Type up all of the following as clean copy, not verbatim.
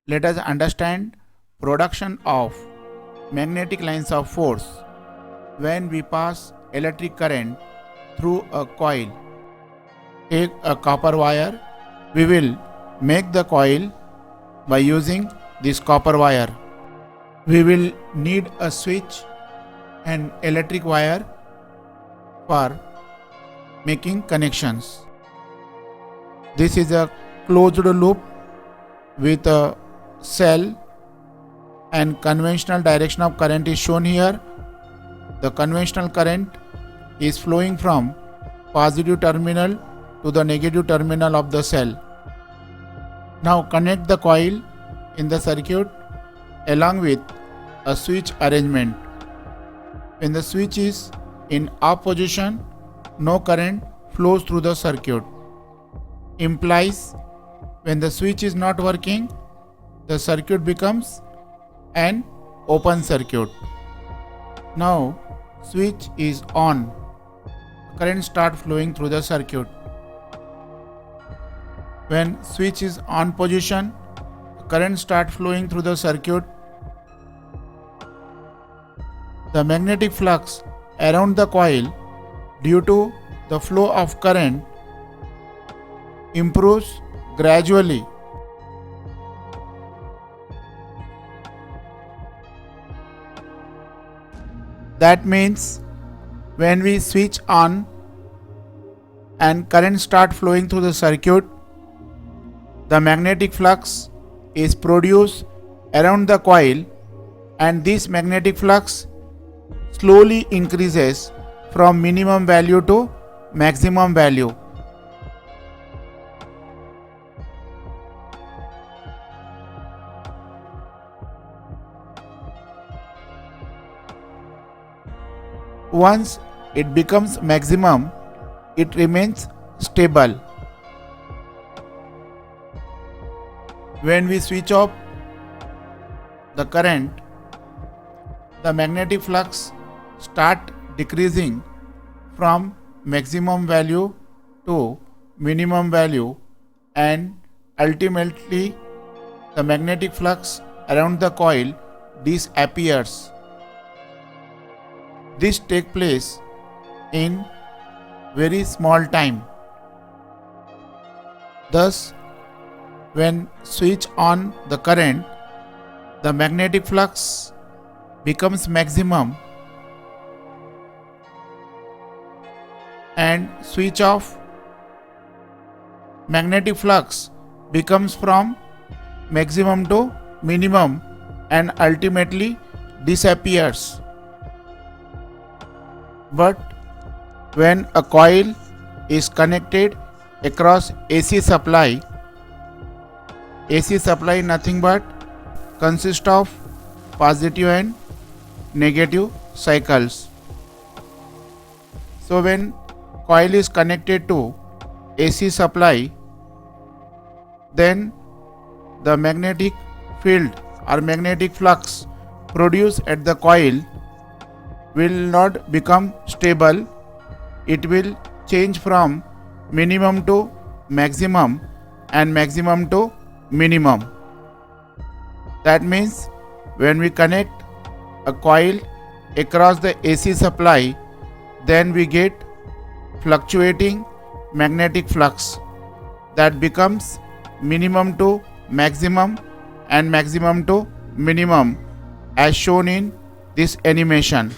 Let us understand production of magnetic lines of force when we pass electric current through a coil. Take a copper wire. We will make the coil by using this copper wire. We will need a switch and electric wire for making connections. This is a closed loop with a cell, and conventional direction of current is shown here. The conventional current is flowing from positive terminal to the negative terminal of the cell. Now connect the coil in the circuit along with a switch arrangement. When the switch is in off position, no current flows through the circuit. Implies when the switch is not working, the circuit becomes an open circuit. Now switch is on. Current start flowing through the circuit. When switch is on position, current start flowing through the circuit. The magnetic flux around the coil due to the flow of current improves gradually. That means when we switch on and current start flowing through the circuit, the magnetic flux is produced around the coil, and this magnetic flux slowly increases from minimum value to maximum value. Once it becomes maximum, it remains stable. When we switch off the current, the magnetic flux start decreasing from maximum value to minimum value, and ultimately the magnetic flux around the coil disappears. This takes place in very small time. Thus, when switch on the current, the magnetic flux becomes maximum, and switch off, magnetic flux becomes from maximum to minimum and ultimately disappears. But when a coil is connected across AC supply nothing but consists of positive and negative cycles. So when coil is connected to AC supply, then the magnetic field or magnetic flux produced at the coil will not become stable. It will change from minimum to maximum and maximum to minimum. That means when we connect a coil across the AC supply, then we get fluctuating magnetic flux that becomes minimum to maximum and maximum to minimum, as shown in this animation.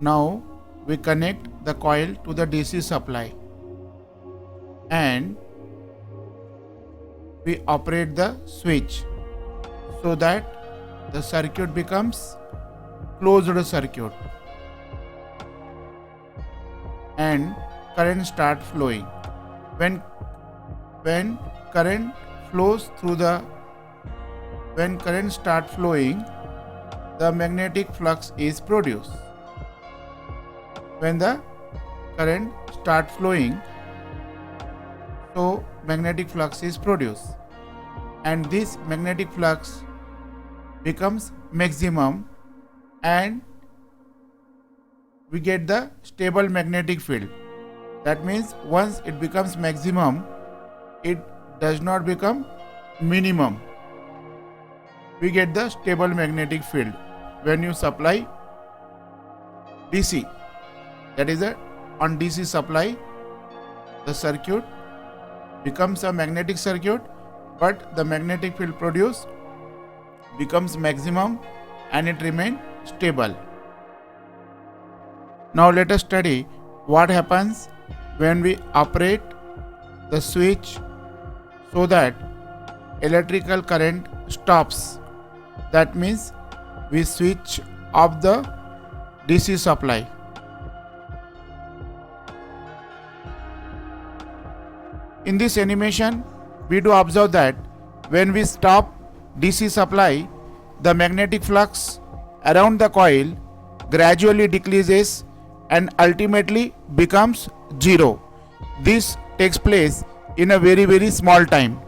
Now we connect the coil to the DC supply and we operate the switch so that the circuit becomes closed circuit and current start flowing. When current start flowing, the magnetic flux is produced. When the current start flowing, so magnetic flux is produced, and this magnetic flux becomes maximum, and we get the stable magnetic field. That means once it becomes maximum, it does not become minimum, we get the stable magnetic field. When you supply DC, that is on DC supply, the circuit becomes a magnetic circuit, but the magnetic field produced becomes maximum and it remains stable. Now let us study what happens when we operate the switch so that electrical current stops. That means we switch off the DC supply. In this animation, we do observe that when we stop DC supply, the magnetic flux around the coil gradually decreases and ultimately becomes zero. This takes place in a very small time.